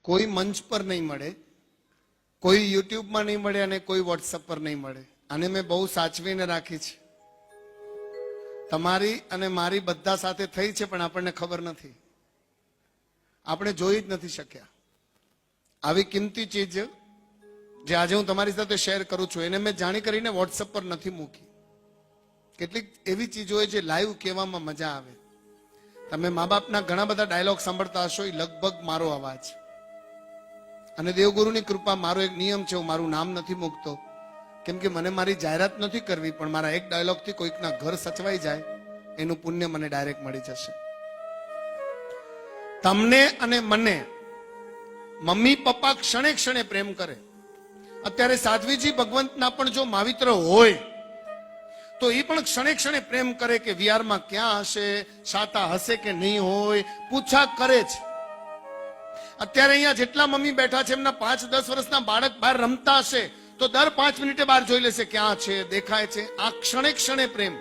કોઈ મંચ પર નહીં મળે, કોઈ યુટ્યુબમાં નહીં મળે અને કોઈ વોટ્સઅપ પર નહીં મળે. આને મેં બહુ સાચવીને રાખી છે. તમારી અને મારી બધા સાથે થઈ છે, પણ આપણને ખબર નથી, આપણે જોઈ જ નથી શક્યા. આવી કિંમતી ચીજ જે આજે હું તમારી સાથે શેર કરું છું એને મેં જાણી કરીને વોટ્સઅપ પર નથી મૂકી. કેટલીક એવી ચીજો હોય જે લાઈવ કહેવામાં મજા આવે. તમે મા બાપના ઘણા બધા ડાયલોગ સાંભળતા હશો, એ લગભગ મારો અવાજ. અને દેવગુરુની કૃપા, મારો એક નિયમ છે, હું મારું નામ નથી મૂકતો, કેમ કે મને મારી જાહેરાત નથી કરવી, પણ મારા એક ડાયલોગથી કોઈકના ઘર સચવાઈ જાય એનું પુણ્ય મને ડાયરેક્ટ મળી જશે. તમને અને મને મમ્મી પપ્પા ક્ષણે ક્ષણે પ્રેમ કરે. અત્યારે સાધ્વીજી ભગવંતના પણ જો માવિત્ર હોય તો એ પણ ક્ષણે ક્ષણે પ્રેમ કરે કે વિહારમાં ક્યાં હશે, શાતા હશે કે નહીં હોય, પૂછા કરે છે. અત્યારે અહીંયા જેટલા મમ્મી બેઠા છે એમના 5-10 વર્ષના બાળક બહાર રમતા હશે તો દર 5 મિનિટે બહાર જોઈ લેશે ક્યાં છે, દેખાય છે. આ ક્ષણે ક્ષણે પ્રેમ.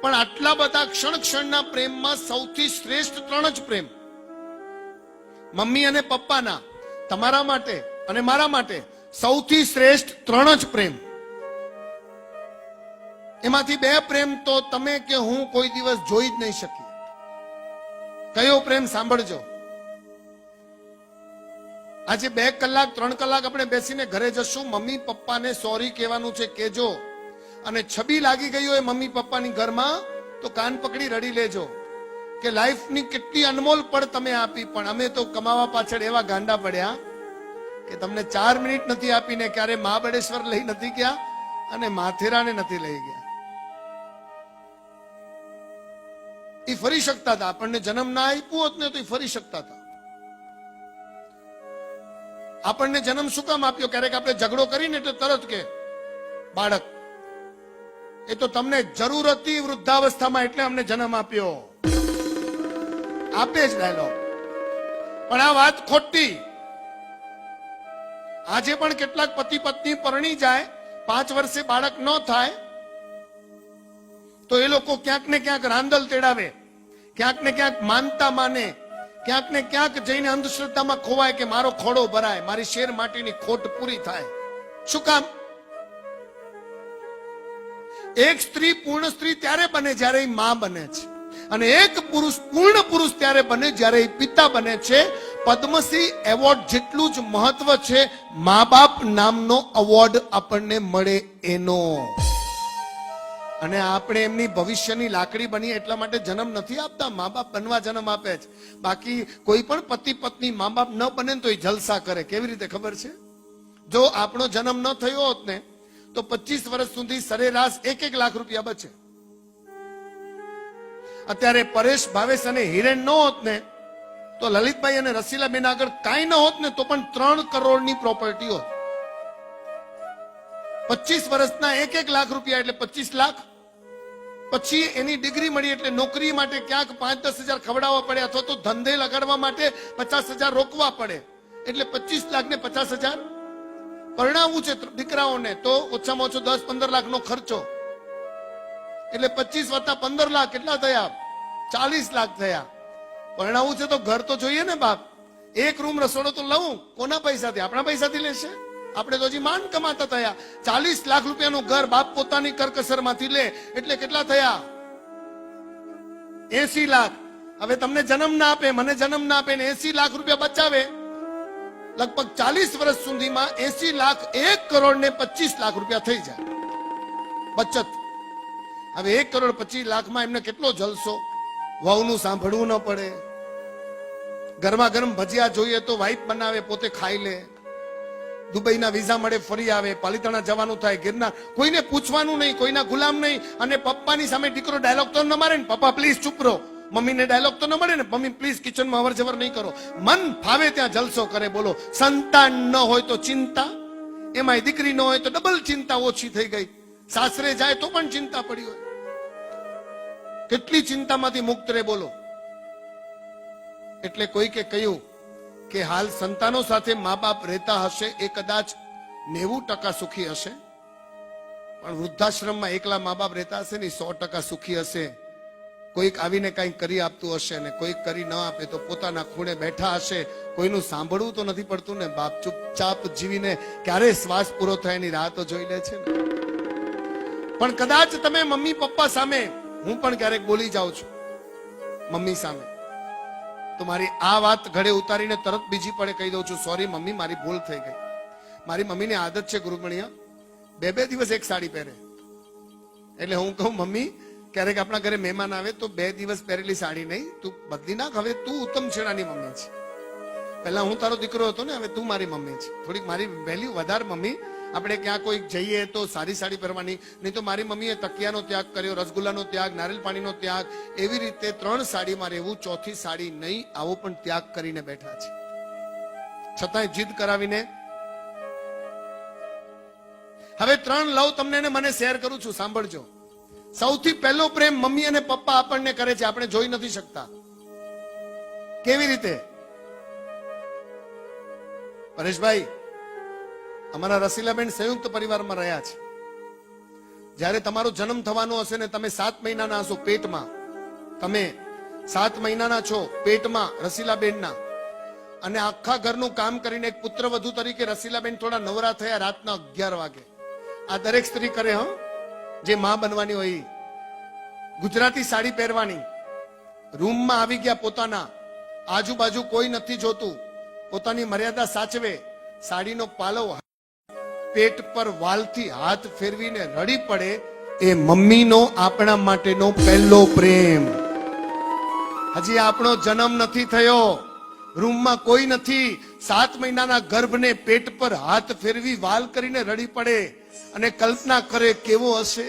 પણ આટલા બધા ક્ષણ ક્ષણના પ્રેમમાં સૌથી શ્રેષ્ઠ 3 જ પ્રેમ મમ્મી અને પપ્પાના, તમારા માટે અને મારા માટે સૌથી શ્રેષ્ઠ 3 જ પ્રેમ. એમાંથી 2 પ્રેમ તો તમે કે હું કોઈ દિવસ જોઈ જ નહીં શકીએ. કયો પ્રેમ? સાંભળજો. આજે 2 કલાક 3 કલાક આપણે બેસીને ઘરે જશું, મમ્મી પપ્પાને સોરી કહેવાનું છે, કહેજો. અને છબી લાગી ગઈ હોય મમ્મી પપ્પાની ઘરમાં તો કાન પકડી રડી લેજો કે લાઈફની કેટલી અનમોલ પળ તમે આપી, પણ અમે તો કમાવા પાછળ એવા ગાંડા પડ્યા કે તમને 4 મિનિટ નથી આપીને ક્યારે મહાબળેશ્વર લઈ નથી ગયા અને માથેરાને નથી લઈ ગયા. એ ફરી શકતા હતા. આપણને જન્મ ના આપ્યો હોત ને તો એ ફરી શકતા હતા. આપણને જન્મ શું કામ આપ્યો? ક્યારેક આપણે ઝઘડો કરીને એટલે તરત કે બાળક, એ તો તમને જરૂર હતી વૃદ્ધાવસ્થામાં એટલે અમને જન્મ આપ્યો. આપે જ ડાયલોગ. પણ આ વાત ખોટી. આજે પણ કેટલાક પતિ પત્ની પરણી જાય, 5 વર્ષે બાળક ન થાય તો એ લોકો ક્યાંક ને ક્યાંક રાંદલ તેડાવે, ક્યાંક ને ક્યાંક માનતા માને, ક્યાંક ને ક્યાંક જઈને અંધશ્રદ્ધામાં ખોવાય કે મારો ખોડો ભરાય, મારી શેર માટીની ખોટ પૂરી થાય. શું કામ? એક સ્ત્રી પૂર્ણ સ્ત્રી ત્યારે બને જ્યારે એ માં બને છે, અને એક પુરુષ પૂર્ણ પુરુષ ત્યારે બને જ્યારે એ પિતા બને છે. પદ્મશ્રી એવોર્ડ જેટલું જ મહત્વ છે મા બાપ નામનો એવોર્ડ આપણને મળે એનો. અને આપણે એમની ભવિષ્યની લાકડી બની એટલા માટે જન્મ નથી આપતા, મા બાપ બનવા જન્મ આપે છે. બાકી કોઈ પણ પતિ પત્ની મા બાપ ન બને તો એ જલસા કરે. કેવી રીતે ખબર છે? જો આપણો જન્મ ન થયો હોત ને તો 25 વર્ષ સુધી સરેરાશ 1 લાખ રૂપિયા બચે. અત્યારે પરેશ, ભાવેશ અને હિરેન ન હોત ને તો લલિતભાઈ અને રસીલાબેન આગળ કાંઈ ન હોત ને તો પણ 3 કરોડની પ્રોપર્ટી હોત. 25 વર્ષના 1 લાખ રૂપિયા એટલે 25 લાખ. પછી એની ડિગ્રી મળી એટલે નોકરી માટે ક્યાંક 5-10 હજાર ખવડાવવા પડે, અથવા તો ધંધે લગાડવા માટે 50,000 રોકવા પડે, એટલે 25 લાખ ને 50,000. પરણાવવું છે દીકરાઓને તો ઓછામાં ઓછો 10-15 લાખનો ખર્ચો, એટલે 25 વત્તા 15 લાખ કેટલા થયા? 40 લાખ થયા. પરણાવવું છે તો ઘર તો જોઈએ ને બાપ. 1 રૂમ રસોડો તો લઉં, કોના પૈસાથી? આપણા પૈસાથી લેશે? આપણે તો હજી માંડ કમાતા થયા. 40 લાખ રૂપિયાનું ઘર બાપ પોતાની કરકસરમાંથી લે એટલે કેટલા થયા? 80 લાખ. હવે તમને જન્મ ના આપે, મને જન્મ ના આપે ને 80 લાખ રૂપિયા બચાવે, લગભગ 40 વર્ષ સુધીમાં 80 લાખ 1 કરોડ ને 25 લાખ રૂપિયા થઈ જાય બચત. હવે 1 કરોડ 25 લાખમાં એમને કેટલો જલસો. વહુનું સાંભળવું ન પડે, ગરમા ગરમ ભજીયા જોઈએ તો વાઈફ બનાવે, પોતે ખાઈ લે, દુબઈના વિઝા મળે ફરી આવે, પાલિતાણા જવાનું થાય, ગિરનાર, કોઈને પૂછવાનું નહીં, કોઈના ગુલામ નહીં. અને પપ્પાની સામે દીકરો ડાયલોગ તો ન મારે ને, પપ્પા પ્લીઝ ચૂપ રહો. મમ્મીને ડાયલોગ તો ન મળે ને, મમ્મી પ્લીઝ કિચનમાં અવર જવર નહીં કરો. મન ફાવે ત્યાં જલસો કરે. બોલો, સંતાન ન હોય તો ચિંતા, એમાંય દીકરી ન હોય તો ડબલ ચિંતા ઓછી થઈ ગઈ. સાસરે જાય તો પણ ચિંતા પડી હોય. કેટલી ચિંતામાંથી મુક્ત રહે બોલો. એટલે કોઈકે કહ્યું કે હાલ સંતાનો સાથે મા બાપ રહેતા હશે એ કદાચ 90% સુખી હશે, પણ વૃદ્ધાશ્રમમાં એકલા મા બાપ રહેતા હશે ને 100% સુખી હશે. કોઈક આવીને કંઈક કરી આપતું હશે ને કોઈક કરી ન આપે તો પોતાના ખૂણે બેઠા હશે, કોઈનું સાંભળવું તો નથી પડતું ને. બાપ ચૂપચાપ જીવીને ક્યારે શ્વાસ પૂરો થાય એની રાહ તો જોઈ લે છે ને. પણ કદાચ તમે મમ્મી પપ્પા સામે, હું પણ ક્યારેક બોલી જાઉં છું મમ્મી સામે, તો મારી આ વાત ઘડે ઉતારીને તરત બીજી પડે કહી દઉં છું, સોરી મમ્મી, મારી ભૂલ થઈ ગઈ. મારી મમ્મીની આદત છે ગુરુમણિયા, 2 દિવસ એક સાડી પહેરે. એટલે હું કહું, મમ્મી ક્યારેક આપણા ઘરે મહેમાન આવે તો 2 દિવસ પહેરેલી સાડી નહીં, તું બદલી નાખ, હવે તું ઉત્તમ છેડાની મમ્મી છે. પહેલા હું તારો દીકરો હતો ને, હવે તું મારી મમ્મી છે. થોડીક મારી વેલ્યુ વધાર મમ્મી. આપણે ક્યાં કોઈ જઈએ તો સારી સાડી પહેરવાની, નહીં તો મારી મમ્મીએ તકિયાનો ત્યાગ કર્યો, રસગુલ્લાનો ત્યાગ, નારિયેળ પાણીનો ત્યાગ, એવી રીતે 3 સાડીમાં રહેવું, 4થી સાડી નહીં, આવો પણ ત્યાગ કરીને બેઠા છે. છતાંય જીદ કરાવીને હવે 3 લવ તમને ને મને શેર કરું છું, સાંભળજો. સૌથી પહેલો પ્રેમ મમ્મી અને પપ્પા આપણને કરે છે, આપણે જોઈ નથી શકતા. કેવી રીતે? પરેશભાઈ, અમારા રસીલાબેન સંયુક્ત પરિવારમાં રહ્યા છે. જ્યારે તમારો જન્મ થવાનો હશે ને, તમે 7 મહિનાના હશો પેટમાં, તમે 7 મહિનાના છો પેટમાં રસીલાબેનના, અને આખા ઘરનું કામ કરીને એક પુત્ર વધુ તરીકે રસીલાબેન થોડા નવરા થયા રાતના 11 વાગે. આ દરેક સ્ત્રી કરે, જે માં બનવાની હોય. ગુજરાતી સાડી પહેરવાની, રૂમમાં આવી ગયા પોતાના, આજુબાજુ કોઈ નથી જોતું, પોતાની મર્યાદા સાચવે, સાડીનો પાલવ પેટ પર વાલથી હાથ ફેરવીને રડી પડે. એ મમ્મીનો આપણા માટેનો પહેલો પ્રેમ. હજી આપણો જન્મ નથી થયો, રૂમમાં કોઈ નથી, 7 મહિનાના ગર્ભને પેટ પર હાથ ફેરવી વાલ કરીને રડી પડે, અને કલ્પના કરે કેવો હશે,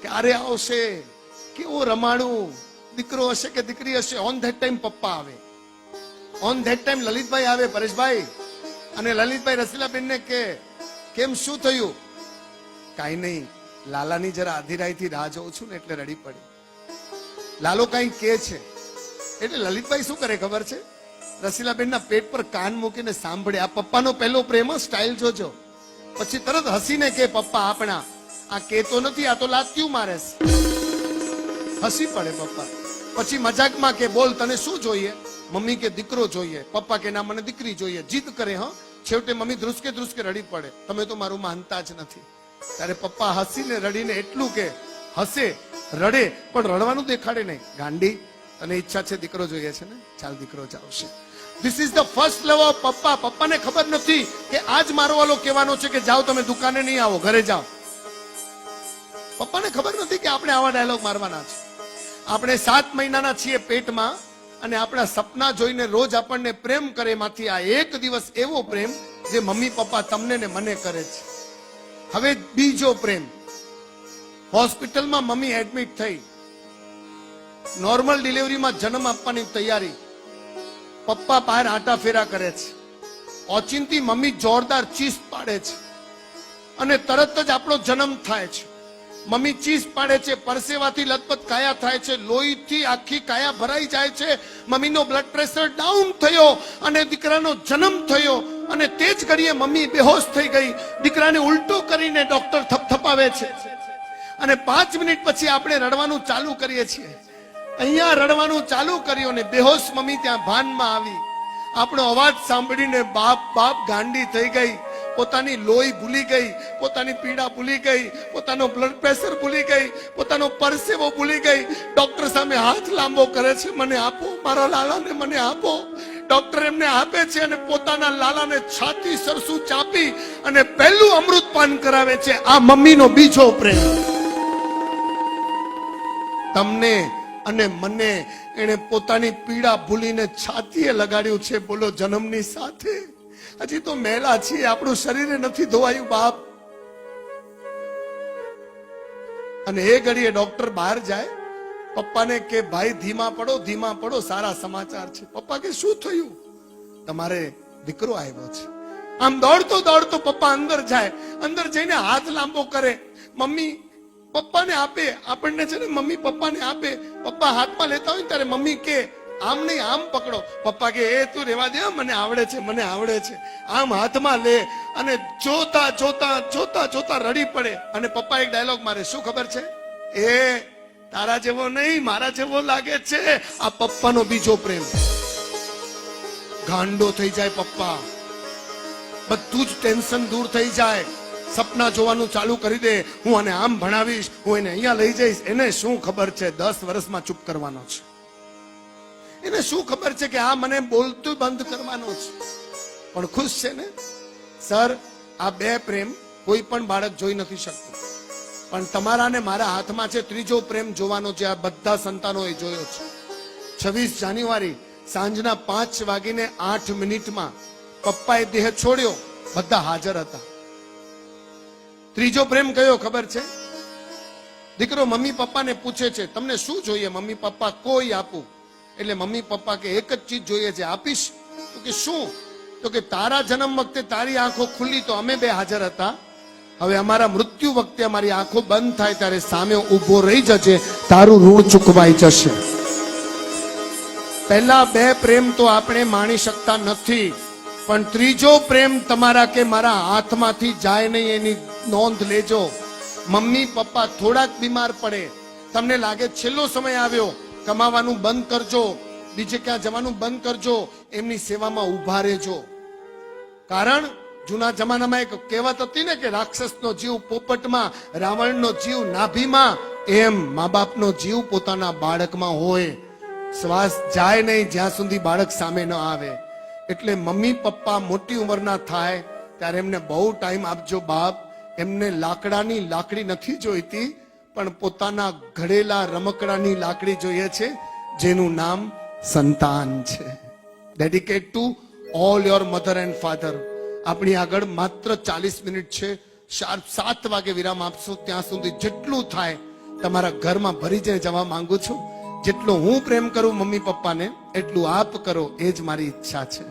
ક્યારે આવશે, કેવો રમાડું, દીકરો હશે કે દીકરી હશે. ઓન ધેટ ટાઈમ પપ્પા આવે, ઓન ધેટ ટાઈમ લલિતભાઈ આવે, પરેશભાઈ. અને લલિતભાઈ રસીલાબેનને કે, કેમ શું થયું? કાઈ નહીં, લાલાની જરા અધીરાઈથી રાહ જોઉં છું ને એટલે રડી પડી. લાલો કઈ કે છે એટલે લલિતભાઈ શું કરે ખબર છે? રસીલાબેનના પેટ પર કાન મૂકીને સાંભળે. આ પપ્પાનો પહેલો પ્રેમ, સ્ટાઇલ જોજો. પછી તરત હસીને કે, પપ્પા આપણા. આ કેતો નથી, આ તો લાત્યું મારે. હસી પડે પપ્પા. પછી મજાકમાં કે, બોલ તને શું જોઈએ? મમ્મી કે દીકરો જોઈએ, પપ્પા કે ના મને દીકરી જોઈએ. જીદ કરે. છેવટે મમ્મી ધ્રુસકે ધ્રુસકે રડી પડે, તમે તો મારું માનતા જ નથી. ત્યારે પપ્પા હસીને રડીને એટલું કે, હસે રડે પણ રડવાનું દેખાડે નહીં. ગાંડી, તને ઈચ્છા છે દીકરો જોઈએ છે ને, ચાલ દીકરો જ આવશે. This is the first love of પપ્પા. પપ્પાને ખબર નથી કે આજ મારો વાલો કહેવાનો છે કે જાઓ તમે દુકાને નહીં આવો, ઘરે જાઓ. પપ્પાને ખબર નથી કે આપણે આવા ડાયલોગ મારવાના છે. આપણે 7 મહિનાના છીએ પેટમાં, અને આપણા સપના જોઈને રોજ આપણને પ્રેમ કરે. માંથી આ એક દિવસ એવો પ્રેમ જે મમ્મી પપ્પા તમને ને મને કરે છે. હવે બીજો પ્રેમ. હોસ્પિટલમાં મમ્મી એડમિટ થઈ, નોર્મલ ડિલિવરીમાં જન્મ આપવાની તૈયારી, પપ્પા બહાર આટા ફેરા કરે છે. ઓચિંતી મમ્મી જોરદાર ચીસ પાડે છે, અને તરત જ આપણો જન્મ થાય છે. મમ્મી ચીસ પાડે છે, પરસેવાથી લથપથ કાયા થાય છે, લોહીથી આખી કાયા ભરાઈ જાય છે. મમ્મીનો બ્લડ પ્રેશર ડાઉન થયો અને દીકરાનો જન્મ થયો, અને તે જ ઘડીએ મમ્મી બેહોશ થઈ ગઈ. દીકરાને ઉલટો કરીને ડોક્ટર થપથપાવે છે, અને 5 મિનિટ પછી આપણે રડવાનું ચાલુ કરીએ છીએ. અહીંયા રડવાનું ચાલુ કર્યું અને બેહોશ મમ્મી ત્યાં ભાનમાં આવી. આપણો અવાજ સાંભળીને બાપ બાપ ગાંડી થઈ ગઈ. પોતાની લોહી ભૂલી ગઈ, પોતાની પીડા ભૂલી ગઈ, પોતાનો બ્લડ પ્રેશર ભૂલી ગઈ, પોતાનો પરસેવો ભૂલી ગઈ. ડોક્ટર સામે હાથ લાંબો કરે છે, મને આપો, મારા લાલાને મને આપો. ડોક્ટર એમને આપે છે અને પોતાના લાલાને છાતી સરસું ચાપી અને પહેલું અમૃતપાન કરાવે છે. આ મમ્મીનો બીજો પ્રેમ. તમને અને મને એને પોતાની પીડા ભૂલીને છાતીએ લગાડ્યું છે. બોલો, જન્મની સાથે. હજી તો મેલા છીએ, આપણું શરીર નથી ધોવાયું બાપ. અને એ ઘડીએ ડોક્ટર બહાર જાય, પપ્પાને કે ભાઈ ધીમા પડો, ધીમા પડો, સારા સમાચાર છે. પપ્પા કે શું થયું? તમારે દીકરો આવ્યો છે. આમ દોડતો દોડતો પપ્પા અંદર જાય. અંદર જઈને હાથ લાંબો કરે, મમ્મી પપ્પાને આપે. આપણને છે ને મમ્મી પપ્પાને આપે. પપ્પા હાથમાં લેતા હોય ત્યારે મમ્મી કે આમ નહીં, આમ પકડો. પપ્પા કે એ તું રેવા દે, મને આવડે છે, મને આવડે છે. આમ હાથમાં લે અને જોતા જોતા જોતા જોતા રડી પડે. અને પપ્પા એક ડાયલોગ મારે, શું ખબર છે? એ તારા જેવો નહીં, મારા જેવો લાગે છે. આ પપ્પાનો બીજો પ્રેમ. ગાંડો થઈ જાય પપ્પા, બધું જ ટેન્શન દૂર થઈ જાય. સપના જોવાનું ચાલુ કરી દે, હું આને આમ ભણાવીશ, હું એને અહીંયા લઈ જઈશ. એને શું ખબર છે 10 વર્ષમાં ચૂપ કરવાનો છે? એને શું ખબર છે કે આ મને બોલતું બંધ કરવાનો છે? પણ ખુશ છે ને? સર, આ બે પ્રેમ કોઈ પણ બાળક જોઈ નથી શકતું, પણ તમારા ને મારા હાથમાં છે ત્રીજો પ્રેમ જોવાનો, જે આ બધા સંતાનોએ જોયો છે. 26 જાન્યુઆરી સાંજના 5:08 પપ્પાએ દેહ છોડ્યો, બધા હાજર હતા. ત્રીજો પ્રેમ કયો ખબર છે? દીકરો મમ્મી પપ્પાને પૂછે છે, તમને શું જોઈએ? મમ્મી પપ્પા કોઈ આપું. એટલે મમ્મી પપ્પા કે એક જ ચીજ જોઈએ છે, આપીશ? તો કે શું? તો કે તારા જન્મ વખતે તારી આંખો ખુલ્લી તો અમે બે હાજર હતા, હવે અમારા મૃત્યુ વખતે અમારી આંખો બંધ થાય ત્યારે સામે ઊભો રહી જશે, તારું ઋણ ચૂકવાઈ જશે. પહેલા બે પ્રેમ તો આપણે માણી શકતા નથી, પણ ત્રીજો પ્રેમ તમારા કે મારા હાથમાંથી જાય નહીં, એની નોંધ લેજો. મમ્મી પપ્પા થોડાક બીમાર પડે, તમને લાગે છેલ્લો સમય આવ્યો, કમાવાનું બંધ કરજો, બીજે ક્યાં જવાનું બંધ કરજો, એમની સેવામાં ઊભા રહેજો. કારણ જૂના જમાનામાં એક કહેવત હતી ને કે રાક્ષસનો જીવ પોપટમાં, રાવણનો જીવ નાભીમાં, એમ મા બાપનો જીવ પોતાના બાળકમાં હોય. શ્વાસ જાય નહીં જ્યાં સુધી બાળક સામે ન આવે. એટલે મમ્મી પપ્પા મોટી ઉંમરના થાય ત્યારે એમને બહુ ટાઈમ આપજો બાપ. એમને લાકડાની લાકડી નથી જોઈતી, પણ પોતાના ઘડેલા રમકડાની લાકડી જોઈએ છે, જેનું નામ સંતાન છે. Dedicate to all your mother and father. આપણી આગળ માત્ર 40 મિનિટ છે. શાર્પ 7 વાગે વિરામ આપશો. ત્યાં સુધી જેટલું થાય તમારા ઘરમાં ભરી જવા માંગુ છું. જેટલો હું પ્રેમ કરું મમ્મી પપ્પાને, એટલું આપ કરો, એ જ મારી ઈચ્છા છે.